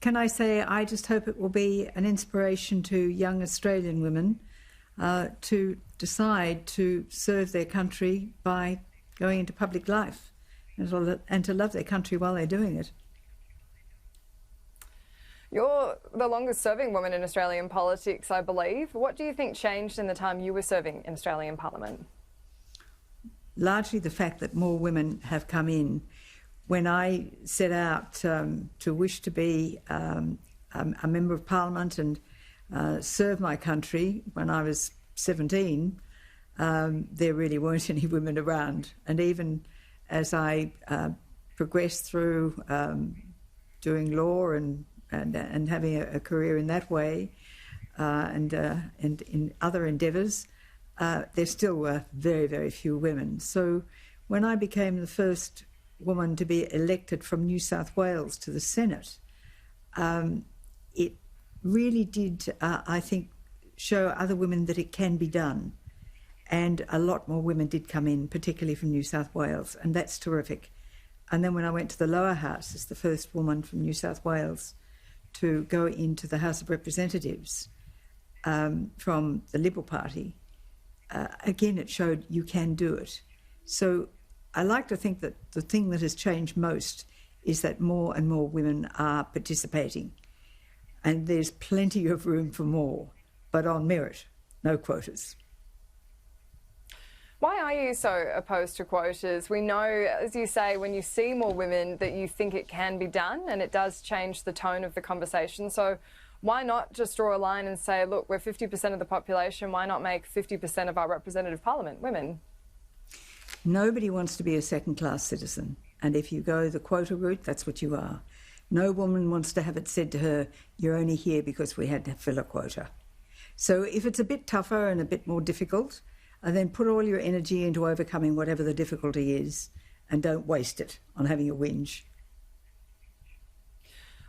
can I say I just hope it will be an inspiration to young Australian women to decide to serve their country by going into public life and to love their country while they're doing it. You're the longest serving woman in Australian politics, I believe. What do you think changed in the time you were serving in Australian Parliament? Largely the fact that more women have come in. When I set out to wish to be a Member of Parliament and serve my country when I was 17, there really weren't any women around. And even as I progressed through doing law and having a career in that way and in other endeavours, there still were very, very few women. So when I became the first woman to be elected from New South Wales to the Senate, it really did, I think, show other women that it can be done. And a lot more women did come in, particularly from New South Wales, and that's terrific. And then when I went to the lower house as the first woman from New South Wales to go into the House of Representatives from the Liberal Party, again, it showed you can do it. So I like to think that the thing that has changed most is that more and more women are participating. And there's plenty of room for more, but on merit, no quotas. Why are you so opposed to quotas? We know, as you say, when you see more women that you think it can be done and it does change the tone of the conversation. So why not just draw a line and say, look, we're 50% of the population, why not make 50% of our representative parliament women? Nobody wants to be a second-class citizen. And if you go the quota route, that's what you are. No woman wants to have it said to her, you're only here because we had to fill a quota. So if it's a bit tougher and a bit more difficult, then put all your energy into overcoming whatever the difficulty is and don't waste it on having a whinge.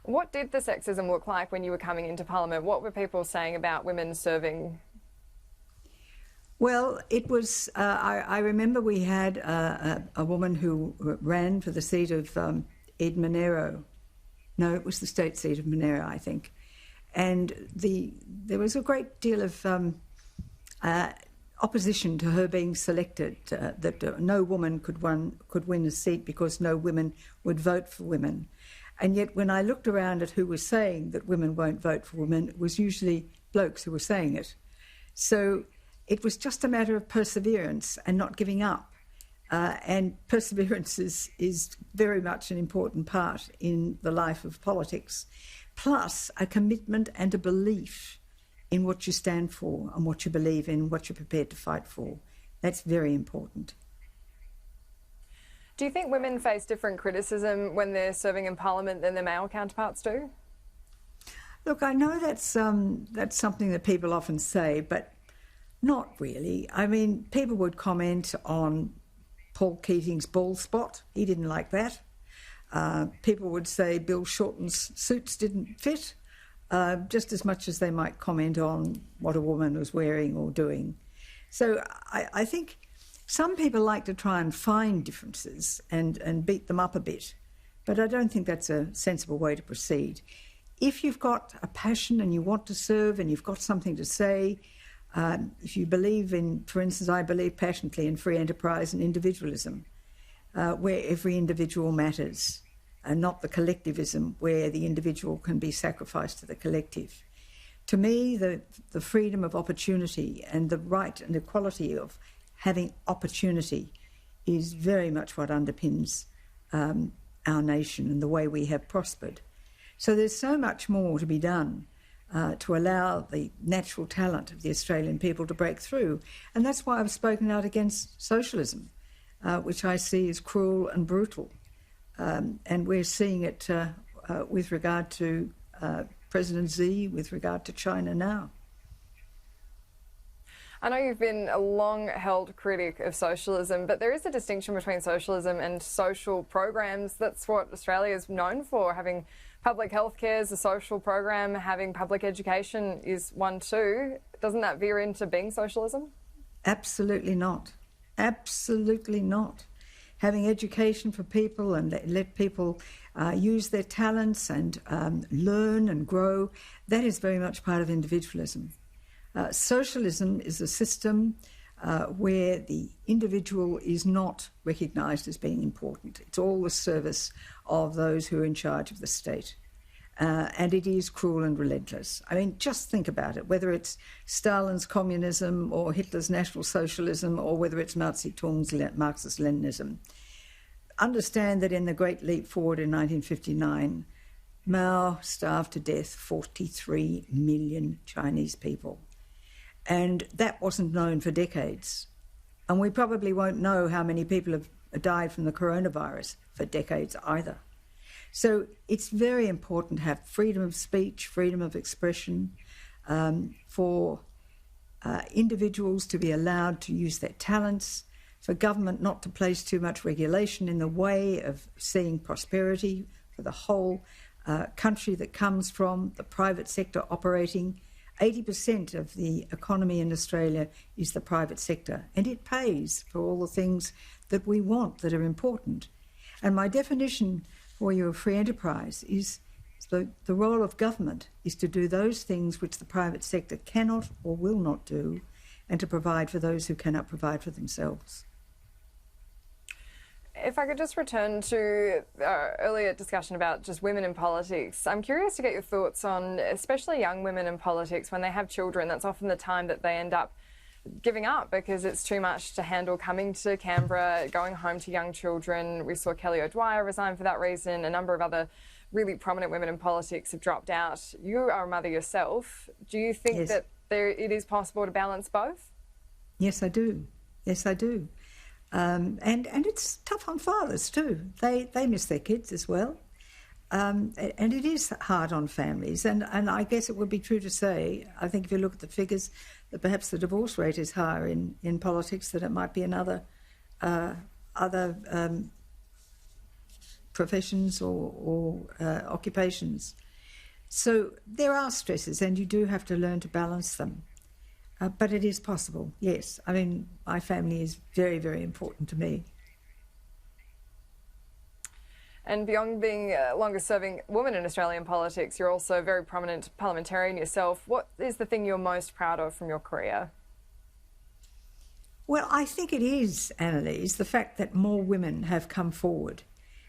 What did the sexism look like when you were coming into Parliament? What were people saying about women serving? Well, it was, I remember we had a woman who ran for the seat of Ed Monero. No, it was the state seat of Monero, I think. And there was a great deal of opposition to her being selected, that no woman could win a seat because no women would vote for women. And yet when I looked around at who was saying that women won't vote for women, it was usually blokes who were saying it. So it was just a matter of perseverance and not giving up. And perseverance is very much an important part in the life of politics, plus a commitment and a belief in what you stand for and what you believe in, what you're prepared to fight for. That's very important. Do you think women face different criticism when they're serving in Parliament than their male counterparts do? Look, I know that's something that people often say, but not really. I mean, people would comment on Paul Keating's bald spot. He didn't like that. People would say Bill Shorten's suits didn't fit, just as much as they might comment on what a woman was wearing or doing. So I think some people like to try and find differences and beat them up a bit, but I don't think that's a sensible way to proceed. If you've got a passion and you want to serve and you've got something to say, if you believe in, for instance, I believe passionately in free enterprise and individualism, where every individual matters, and not the collectivism where the individual can be sacrificed to the collective. To me, the freedom of opportunity and the right and equality of having opportunity is very much what underpins our nation and the way we have prospered. So there's so much more to be done to allow the natural talent of the Australian people to break through. And that's why I've spoken out against socialism, which I see as cruel and brutal. And we're seeing it with regard to President Xi, with regard to China now. I know you've been a long-held critic of socialism, but there is a distinction between socialism and social programs. That's what Australia is known for. Having public health care is a social program, having public education is one too. Doesn't that veer into being socialism? Absolutely not. Absolutely not. having education for people and let people use their talents and learn and grow, that is very much part of individualism. Socialism is a system where the individual is not recognised as being important. It's all the service of those who are in charge of the state. And it is cruel and relentless. I mean, just think about it, whether it's Stalin's communism or Hitler's National Socialism or whether it's Mao Zedong's Marxist-Leninism. Understand that in the Great Leap Forward in 1959, Mao starved to death 43 million Chinese people. And that wasn't known for decades. And we probably won't know how many people have died from the coronavirus for decades either. So it's very important to have freedom of speech, freedom of expression, for individuals to be allowed to use their talents, for government not to place too much regulation in the way of seeing prosperity for the whole country that comes from the private sector operating. 80% of the economy in Australia is the private sector, and it pays for all the things that we want that are important. And my definition for you of free enterprise is the role of government is to do those things which the private sector cannot or will not do, and to provide for those who cannot provide for themselves. If I could just return to our earlier discussion about just women in politics, I'm curious to get your thoughts on especially young women in politics. When they have children, that's often the time that they end up giving up because it's too much to handle coming to Canberra, going home to young children. We saw Kelly O'Dwyer resign for that reason. A number of other really prominent women in politics have dropped out. You are a mother yourself. Do you think that it is possible to balance both? Yes, I do. Yes, I do. And it's tough on fathers too. They miss their kids as well. And it is hard on families. And I guess it would be true to say, I think if you look at the figures, that perhaps the divorce rate is higher in politics than it might be in other professions or occupations. So there are stresses, and you do have to learn to balance them. But it is possible, yes. I mean, my family is very, very important to me. And beyond being a longest-serving woman in Australian politics, you're also a very prominent parliamentarian yourself. What is the thing you're most proud of from your career? Well, I think it is, Annalise, the fact that more women have come forward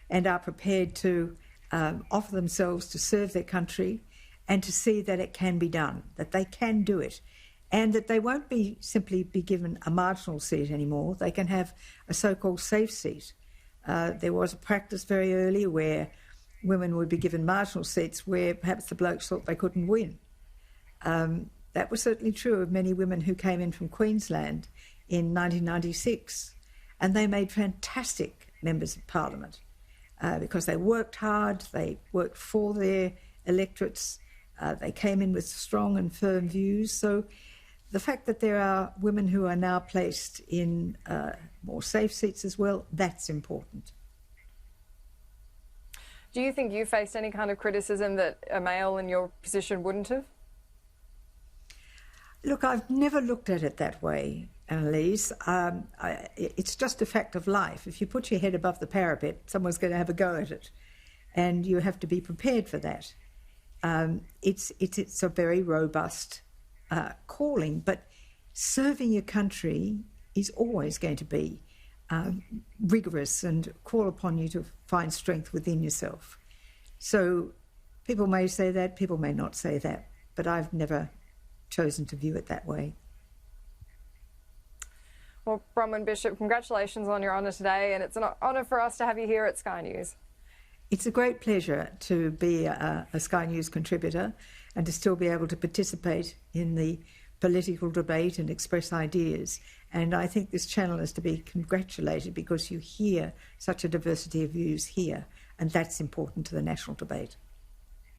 and are prepared to offer themselves to serve their country and to see that it can be done, that they can do it, and that they won't simply be given a marginal seat anymore. They can have a so-called safe seat. There was a practice very early where women would be given marginal seats where perhaps the blokes thought they couldn't win. That was certainly true of many women who came in from Queensland in 1996, and they made fantastic members of Parliament because they worked hard, they worked for their electorates, they came in with strong and firm views. So the fact that there are women who are now placed in more safe seats as well, that's important. Do you think you faced any kind of criticism that a male in your position wouldn't have? Look, I've never looked at it that way, Annalise. It's just a fact of life. If you put your head above the parapet, someone's going to have a go at it, and you have to be prepared for that. It's a very robust calling, but serving your country is always going to be rigorous and call upon you to find strength within yourself. So people may say that, people may not say that, but I've never chosen to view it that way. Well, Bronwyn Bishop, congratulations on your honour today, and it's an honour for us to have you here at Sky News. It's a great pleasure to be a Sky News contributor and to still be able to participate in the political debate and express ideas. And I think this channel is to be congratulated because you hear such a diversity of views here, and that's important to the national debate.